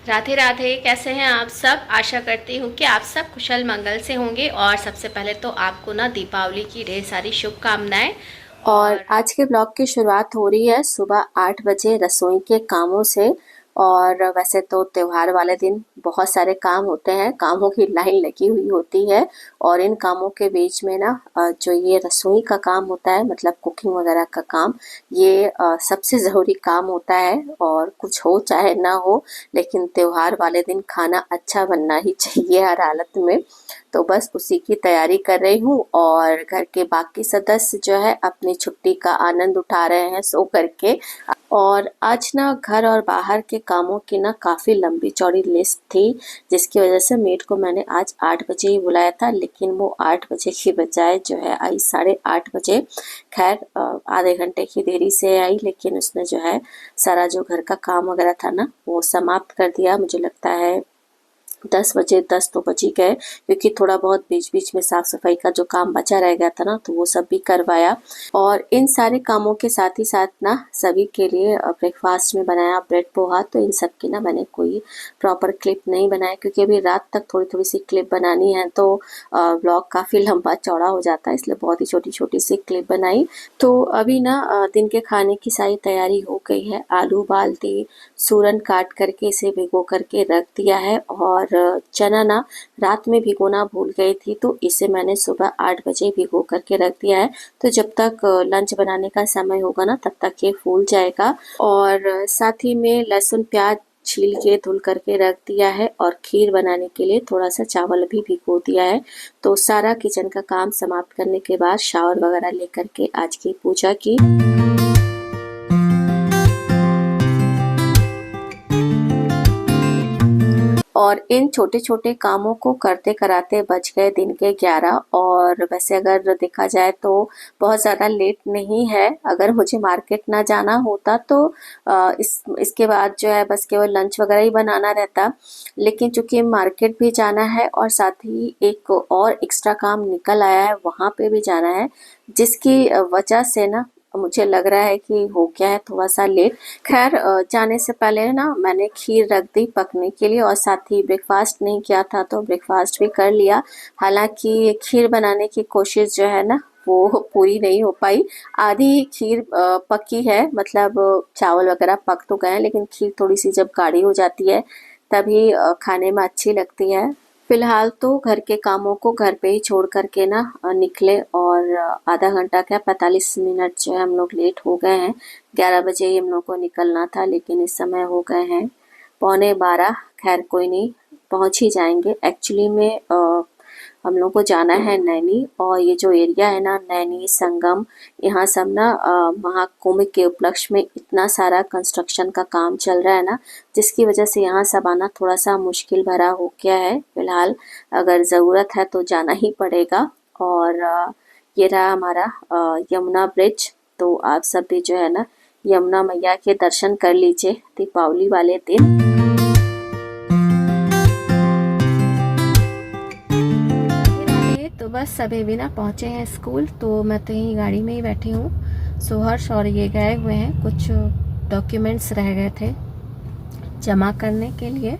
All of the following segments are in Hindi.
राधे राधे। कैसे हैं आप सब? आशा करती हूँ कि आप सब कुशल मंगल से होंगे। और सबसे पहले तो आपको ना दीपावली की ढेर सारी शुभकामनाएं। और और आज के ब्लॉग की शुरुआत हो रही है सुबह 8 बजे रसोई के कामों से। और वैसे तो त्योहार वाले दिन बहुत सारे काम होते हैं, कामों की लाइन लगी हुई होती है। और इन कामों के बीच में ना जो ये रसोई का काम होता है, मतलब कुकिंग वगैरह का काम, ये सबसे ज़रूरी काम होता है। और कुछ हो चाहे ना हो, लेकिन त्योहार वाले दिन खाना अच्छा बनना ही चाहिए हर हालत में। तो बस उसी की तैयारी कर रही हूँ। और घर के बाकी सदस्य जो है अपनी छुट्टी का आनंद उठा रहे हैं सो करके। और आज ना घर और बाहर के कामों की ना काफ़ी लंबी चौड़ी लिस्ट थी, जिसकी वजह से मेड को मैंने आज 8 बजे ही बुलाया था, लेकिन वो 8 बजे की बजाय जो है आई 8:30 बजे। खैर आधे घंटे की देरी से आई, लेकिन उसने जो है सारा जो घर का काम वगैरह था ना वो समाप्त कर दिया। मुझे लगता है 10 बजे, 10 तो बज ही गए, क्योंकि थोड़ा बहुत बीच बीच में साफ सफाई का जो काम बचा रह गया था ना, तो वो सब भी करवाया। और इन सारे कामों के साथ ही साथ ना सभी के लिए ब्रेकफास्ट में बनाया ब्रेड पोहा। तो इन सब की ना मैंने कोई प्रॉपर क्लिप नहीं बनाया, क्योंकि अभी रात तक थोड़ी थोड़ी सी क्लिप बनानी है, तो ब्लॉग काफ़ी लंबा चौड़ा हो जाता है, इसलिए बहुत ही छोटी छोटी सी क्लिप बनाई। तो अभी ना दिन के खाने की सारी तैयारी हो गई है। आलू उबाल दी, सूरन काट करके इसे भिगो करके रख दिया है। और चना ना रात में भिगोना भूल गई थी, तो इसे मैंने सुबह 8 बजे भिगो करके रख दिया है। तो जब तक लंच बनाने का समय होगा ना, तब तक ये फूल जाएगा। और साथ ही में लहसुन प्याज छील के धुल करके रख दिया है। और खीर बनाने के लिए थोड़ा सा चावल भी भिगो दिया है। तो सारा किचन का काम समाप्त करने के बाद शावर वगैरह लेकर के आज की पूजा की। और इन छोटे छोटे कामों को करते कराते बज गए दिन के 11। और वैसे अगर देखा जाए तो बहुत ज़्यादा लेट नहीं है। अगर मुझे मार्केट ना जाना होता तो इसके बाद जो है बस केवल लंच वगैरह ही बनाना रहता। लेकिन चूंकि मार्केट भी जाना है और साथ ही एक और एक्स्ट्रा काम निकल आया है, वहाँ पे भी जाना है, जिसकी वजह से ना मुझे लग रहा है कि हो गया है थोड़ा सा लेट। खैर जाने से पहले ना मैंने खीर रख दी पकने के लिए, और साथ ही ब्रेकफास्ट नहीं किया था तो ब्रेकफास्ट भी कर लिया। हालांकि खीर बनाने की कोशिश जो है ना वो पूरी नहीं हो पाई। आधी खीर पकी है, मतलब चावल वगैरह पक तो गए हैं, लेकिन खीर थोड़ी सी जब गाढ़ी हो जाती है तभी खाने में अच्छी लगती है। फिलहाल तो घर के कामों को घर पे ही छोड़ करके ना निकले। और आधा घंटा क्या 45 मिनट जो है हम लोग लेट हो गए हैं। 11 बजे ही हम लोग को निकलना था, लेकिन इस समय हो गए हैं 11:15। खैर कोई नहीं, पहुंच ही जाएंगे। एक्चुअली में हम लोग को जाना है नैनी। और ये जो एरिया है ना, नैनी संगम, यहाँ सब ना महाकुंभ के उपलक्ष्य में इतना सारा कंस्ट्रक्शन का काम चल रहा है ना, जिसकी वजह से यहाँ सब आना थोड़ा सा मुश्किल भरा हो गया है। फिलहाल अगर ज़रूरत है तो जाना ही पड़ेगा। और ये रहा हमारा यमुना ब्रिज। तो आप सब भी जो है ना यमुना मैया के दर्शन कर लीजिए दीपावली वाले दिन। राधे। तो बस सभी भी ना पहुँचे हैं स्कूल, तो मैं तो यहीं गाड़ी में ही बैठी हूँ। सुहर्ष और ये गए हुए हैं, कुछ डॉक्यूमेंट्स रह गए थे जमा करने के लिए।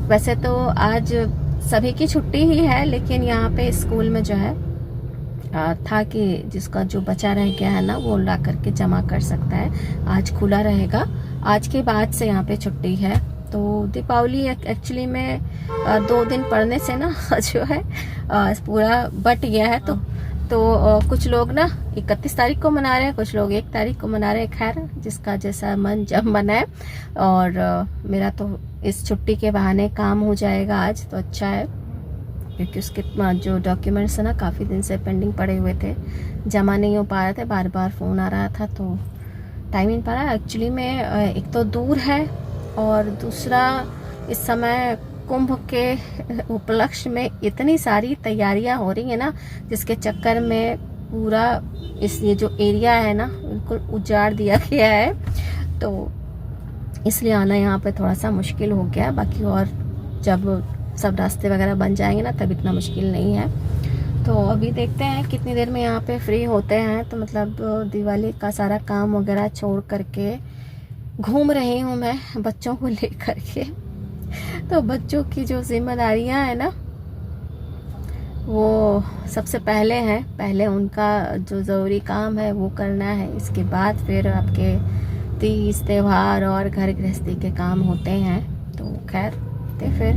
वैसे तो आज सभी की छुट्टी ही है, लेकिन यहाँ पे स्कूल में जो है था कि जिसका जो बचा रह गया है ना वो ला करके जमा कर सकता है। आज खुला रहेगा, आज के बाद से यहाँ पे छुट्टी है। तो दीपावली एक्चुअली में 2 दिन पढ़ने से ना जो है पूरा बट गया है। तो कुछ लोग ना 31 तारीख को मना रहे हैं, कुछ लोग 1 तारीख को मना रहे हैं। खैर जिसका जैसा मन जब मनाए। और मेरा तो इस छुट्टी के बहाने काम हो जाएगा आज, तो अच्छा है, क्योंकि उसके जो डॉक्यूमेंट्स है ना काफ़ी दिन से पेंडिंग पड़े हुए थे, जमा नहीं हो पा रहे थे, बार बार फ़ोन आ रहा था, तो टाइम नहीं पा रहा। एक्चुअली में एक तो दूर है, और दूसरा इस समय कुंभ के उपलक्ष्य में इतनी सारी तैयारियां हो रही है ना, जिसके चक्कर में पूरा ये जो एरिया है ना बिल्कुल उजाड़ दिया गया है। तो इसलिए आना यहाँ पे थोड़ा सा मुश्किल हो गया। बाकी और जब सब रास्ते वगैरह बन जाएंगे ना तब इतना मुश्किल नहीं है। तो अभी देखते हैं कितनी देर में यहाँ पे फ्री होते हैं। तो मतलब दिवाली का सारा काम वगैरह छोड़ करके घूम रही हूँ मैं बच्चों को लेकर के। तो बच्चों की जो जिम्मेदारियां है ना, वो सबसे पहले है। पहले उनका जो ज़रूरी काम है वो करना है, इसके बाद फिर आपके तीज त्योहार और घर गृहस्थी के काम होते हैं। तो खैर, तो फिर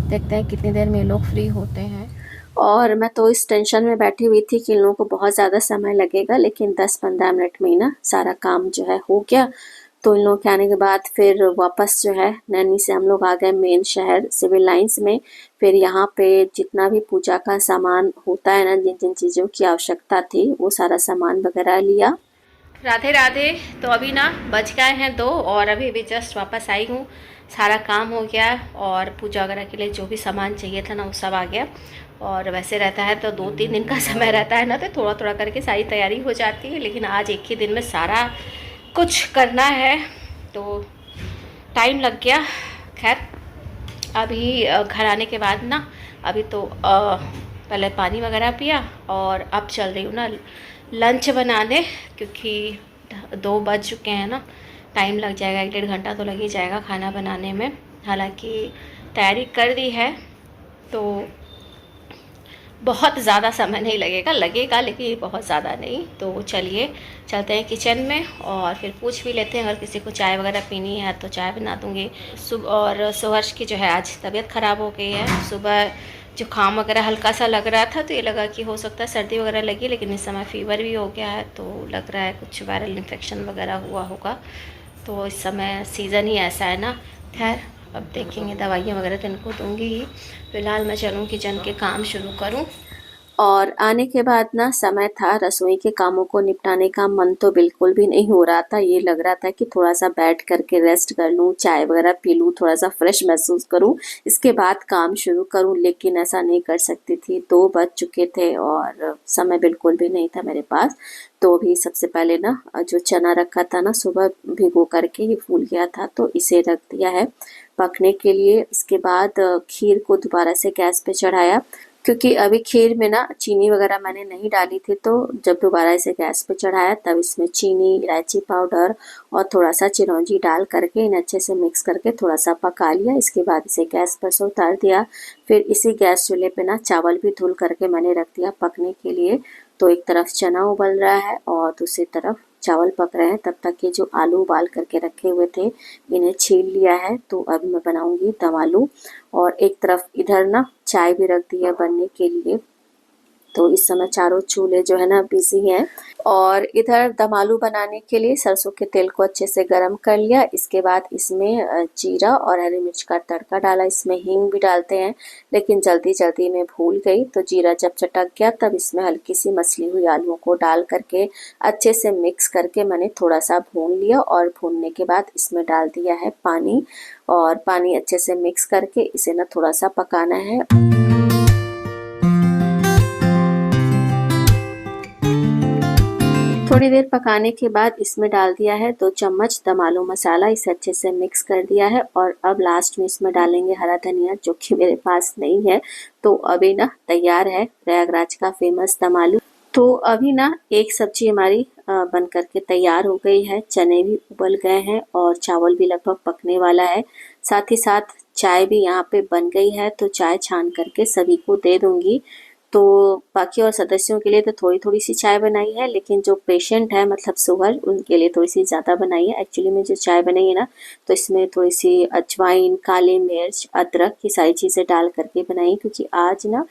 देखते हैं कितनी देर में ये लोग फ्री होते हैं। और मैं तो इस टेंशन में बैठी हुई थी कि इन लोगों को बहुत ज़्यादा समय लगेगा, लेकिन 10-15 मिनट में ही ना सारा काम जो है हो गया। तो इन लोगों के आने के बाद फिर वापस जो है नैनी से हम लोग आ गए मेन शहर सिविल लाइंस में। फिर यहाँ पे जितना भी पूजा का सामान होता है ना, जिन जिन चीज़ों की आवश्यकता थी वो सारा सामान वगैरह लिया। राधे राधे। तो अभी ना बज गए हैं 2 और अभी भी जस्ट वापस आई हूँ। सारा काम हो गया और पूजा वगैरह के लिए जो भी सामान चाहिए था ना वो सब आ गया। और वैसे रहता है तो 2-3 दिन का समय रहता है ना, तो थोड़ा थोड़ा करके सारी तैयारी हो जाती है, लेकिन आज एक ही दिन में सारा कुछ करना है तो टाइम लग गया। खैर, अभी घर आने के बाद ना, अभी तो पहले पानी वगैरह पिया और अब चल रही हूँ ना लंच बनाने, क्योंकि 2 बज चुके हैं ना, टाइम लग जाएगा, 1-1.5 घंटा तो लग ही जाएगा खाना बनाने में। हालांकि तैयारी कर दी है तो बहुत ज़्यादा समय नहीं लगेगा लेकिन बहुत ज़्यादा नहीं। तो चलिए चलते हैं किचन में और फिर पूछ भी लेते हैं, अगर किसी को चाय वगैरह पीनी है तो चाय बना दूँगी। सुबह और सुहर्ष की जो है आज तबीयत ख़राब हो गई है। सुबह जुकाम वगैरह हल्का सा लग रहा था, तो ये लगा कि हो सकता है सर्दी वगैरह लगी, लेकिन इस समय फीवर भी हो गया है, तो लग रहा है कुछ वायरल इन्फेक्शन वगैरह हुआ होगा। तो इस समय सीज़न ही ऐसा है ना। खैर, अब देखेंगे, दवाइयाँ वगैरह तो इनको दूँगी ही। फ़िलहाल मैं चलूँ किचन के काम शुरू करूँ। और आने के बाद ना समय था रसोई के कामों को निपटाने का, मन तो बिल्कुल भी नहीं हो रहा था। ये लग रहा था कि थोड़ा सा बैठ करके रेस्ट कर लूँ, चाय वगैरह पी लूँ, थोड़ा सा फ्रेश महसूस करूँ, इसके बाद काम शुरू करूँ, लेकिन ऐसा नहीं कर सकती थी। 2 बज चुके थे और समय बिल्कुल भी नहीं था मेरे पास। तो भी सबसे पहले ना जो चना रखा था ना सुबह भिगो करके, ये फूल गया था तो इसे रख दिया है पकने के लिए। इसके बाद खीर को दोबारा से गैस पे चढ़ाया, क्योंकि अभी खीर में ना चीनी वगैरह मैंने नहीं डाली थी, तो जब दोबारा इसे गैस पे चढ़ाया तब इसमें चीनी, इलायची पाउडर और थोड़ा सा चिरौंजी डाल करके इन्हें अच्छे से मिक्स करके थोड़ा सा पका लिया। इसके बाद इसे गैस पर से उतार दिया। फिर इसी गैस चूल्हे पे ना चावल भी धुल करके मैंने रख दिया पकने के लिए। तो एक तरफ चना उबल रहा है और दूसरी तरफ चावल पक रहे हैं। तब तक ये जो आलू उबाल करके रखे हुए थे इन्हें छील लिया है, तो अब मैं बनाऊंगी दम आलू। और एक तरफ इधर ना चाय भी रख दी है बनने के लिए। तो इस समय चारों चूल्हे जो है ना बिजी हैं। और इधर दम आलू बनाने के लिए सरसों के तेल को अच्छे से गरम कर लिया। इसके बाद इसमें जीरा और हरी मिर्च का तड़का डाला। इसमें हींग भी डालते हैं, लेकिन जल्दी जल्दी में भूल गई। तो जीरा जब चटक गया तब इसमें हल्की सी मसली हुई आलूओं को डाल करके अच्छे से मिक्स करके मैंने थोड़ा सा भून लिया। और भूनने के बाद इसमें डाल दिया है पानी, और पानी अच्छे से मिक्स करके इसे ना थोड़ा सा पकाना है। थोड़ी देर पकाने के बाद इसमें डाल दिया है 2 चम्मच दम आलू मसाला। इसे अच्छे से मिक्स कर दिया है। और अब लास्ट में इसमें डालेंगे हरा धनिया, जो कि मेरे पास नहीं है। तो अभी ना तैयार है प्रयागराज का फेमस दम आलू। तो अभी ना एक सब्जी हमारी बन करके तैयार हो गई है। चने भी उबल गए हैं और चावल भी लगभग पकने वाला है। साथ ही साथ चाय भी यहाँ पे बन गई है, तो चाय छान करके सभी को दे दूंगी। तो बाकी और सदस्यों के लिए तो थोड़ी थोड़ी सी चाय बनाई है, लेकिन जो पेशेंट है मतलब शुगर, उनके लिए थोड़ी सी ज़्यादा बनाई है। एक्चुअली में जो चाय बनाई है ना, तो इसमें थोड़ी सी अजवाइन, काली मिर्च, अदरक की सारी चीज़ें डाल करके बनाई, क्योंकि आज ना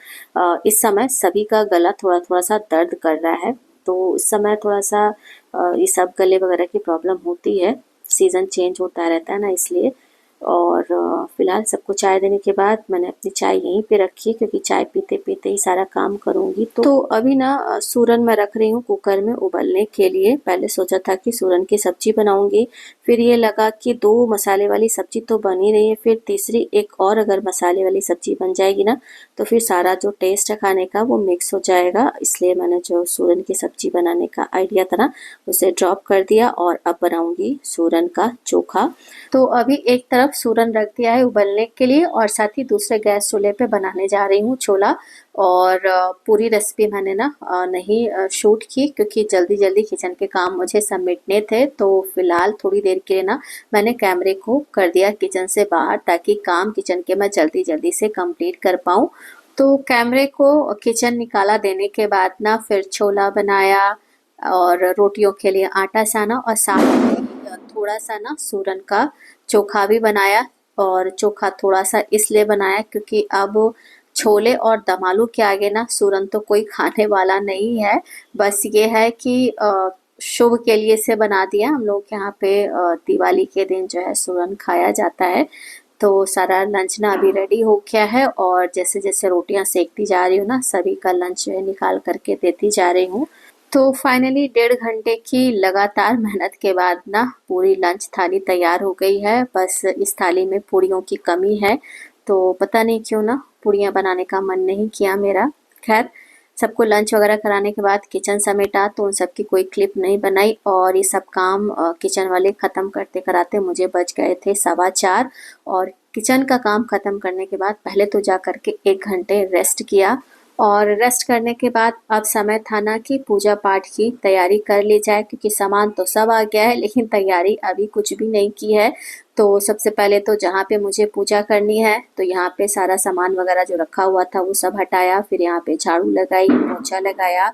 इस समय सभी का गला थोड़ा थोड़ा सा दर्द कर रहा है। तो इस समय थोड़ा सा ये सब गले वगैरह की प्रॉब्लम होती है, सीज़न चेंज होता रहता है ना, इसलिए। और फिलहाल सबको चाय देने के बाद मैंने अपनी चाय यहीं पे रखी, क्योंकि चाय पीते पीते ही सारा काम करूंगी। तो अभी ना सूरन मैं रख रही हूँ कुकर में उबलने के लिए। पहले सोचा था कि सूरन की सब्जी बनाऊंगी, फिर ये लगा कि 2 मसाले वाली सब्जी तो बन ही रही है, फिर तीसरी एक और अगर मसाले वाली सब्जी बन जाएगी ना, तो फिर सारा जो टेस्ट है खाने का वो मिक्स हो जाएगा। इसलिए मैंने जो सूरन की सब्जी बनाने का आइडिया था ना, उसे ड्रॉप कर दिया और अब बनाऊंगी सूरन का चोखा। तो अभी एक तरफ सूरन रख दिया है उबलने के लिए, और साथ ही दूसरे गैस चूल्हे पे बनाने जा रही हूँ छोला। और पूरी रेसिपी मैंने ना नहीं शूट की, क्योंकि जल्दी जल्दी किचन के काम मुझे समेटने थे। तो फिलहाल थोड़ी देर के लिए ना मैंने कैमरे को कर दिया किचन से बाहर, ताकि काम किचन के मैं जल्दी जल्दी से कंप्लीट कर पाऊँ। तो कैमरे को किचन निकाला देने के बाद ना फिर छोला बनाया और रोटियों के लिए आटा साना, और साथ में थोड़ा सा ना सूरन का चोखा भी बनाया। और चोखा थोड़ा सा इसलिए बनाया क्योंकि अब छोले और दम आलू के आगे ना सूरन तो कोई खाने वाला नहीं है। बस ये है कि शुभ के लिए से बना दिया। हम लोग यहाँ पे दिवाली के दिन जो है सूरन खाया जाता है। तो सारा लंच ना अभी रेडी हो गया है, और जैसे जैसे रोटियां सेकती जा रही हूँ ना, सभी का लंच जो है निकाल करके देती जा रही हूँ। तो फाइनली 1.5 घंटे की लगातार मेहनत के बाद ना पूरी लंच थाली तैयार हो गई है। बस इस थाली में पूड़ियों की कमी है, तो पता नहीं क्यों ना पूड़ियाँ बनाने का मन नहीं किया मेरा। खैर, सबको लंच वगैरह कराने के बाद किचन समेटा, तो उन सब की कोई क्लिप नहीं बनाई। और ये सब काम किचन वाले ख़त्म करते कराते मुझे बज गए थे 4:15। और किचन का काम ख़त्म करने के बाद पहले तो जा कर के 1 घंटे रेस्ट किया, और रेस्ट करने के बाद अब समय था ना कि पूजा पाठ की तैयारी कर ली जाए, क्योंकि सामान तो सब आ गया है लेकिन तैयारी अभी कुछ भी नहीं की है। तो सबसे पहले तो जहाँ पे मुझे पूजा करनी है, तो यहाँ पे सारा सामान वगैरह जो रखा हुआ था वो सब हटाया। फिर यहाँ पे झाड़ू लगाई, पोछा लगाया,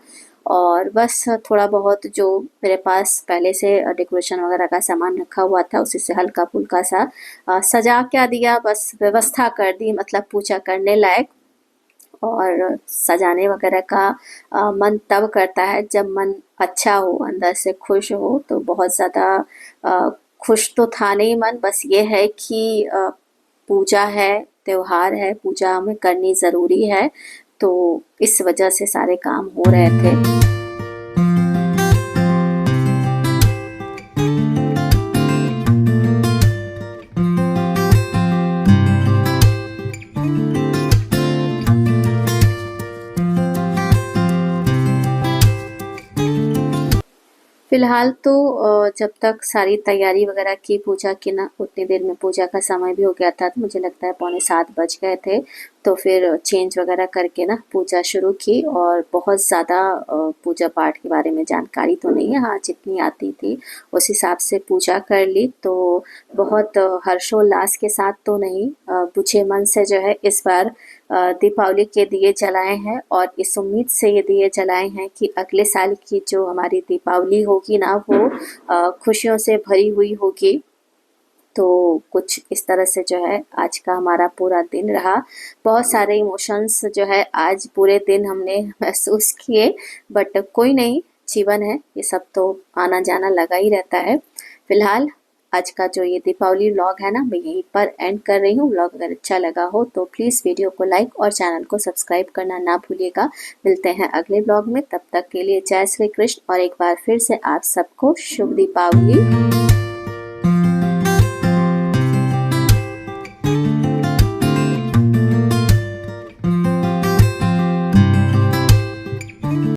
और बस थोड़ा बहुत जो मेरे पास पहले से डेकोरेशन वगैरह का सामान रखा हुआ था उसी से हल्का फुल्का सा सजा क्या दिया, बस व्यवस्था कर दी, मतलब पूजा करने लायक। और सजाने वगैरह का मन तब करता है जब मन अच्छा हो, अंदर से खुश हो। तो बहुत ज़्यादा खुश तो था नहीं मन, बस ये है कि पूजा है, त्योहार है, पूजा हमें करनी ज़रूरी है। तो इस वजह से सारे काम हो रहे थे। फिलहाल तो जब तक सारी तैयारी वगैरह की पूजा की ना, उतनी देर में पूजा का समय भी हो गया था। तो मुझे लगता है 6:45 बज गए थे। तो फिर चेंज वगैरह करके ना पूजा शुरू की। और बहुत ज़्यादा पूजा पाठ के बारे में जानकारी तो नहीं है, हाँ जितनी आती थी उस हिसाब से पूजा कर ली। तो बहुत हर्षोल्लास के साथ तो नहीं, बुझे मन से जो है इस बार दीपावली के दिए जलाए हैं, और इस उम्मीद से ये दिए जलाए हैं कि अगले साल की जो हमारी दीपावली होगी ना वो खुशियों से भरी हुई होगी। तो कुछ इस तरह से जो है आज का हमारा पूरा दिन रहा। बहुत सारे इमोशंस जो है आज पूरे दिन हमने महसूस किए, बट कोई नहीं, जीवन है, ये सब तो आना जाना लगा ही रहता है। फिलहाल आज का जो ये दीपावली व्लॉग है ना, मैं यहीं पर एंड कर रही हूँ। व्लॉग अगर अच्छा लगा हो तो प्लीज़ वीडियो को लाइक और चैनल को सब्सक्राइब करना ना भूलिएगा। मिलते हैं अगले व्लॉग में, तब तक के लिए जय श्री कृष्ण, और एक बार फिर से आप सबको शुभ दीपावली।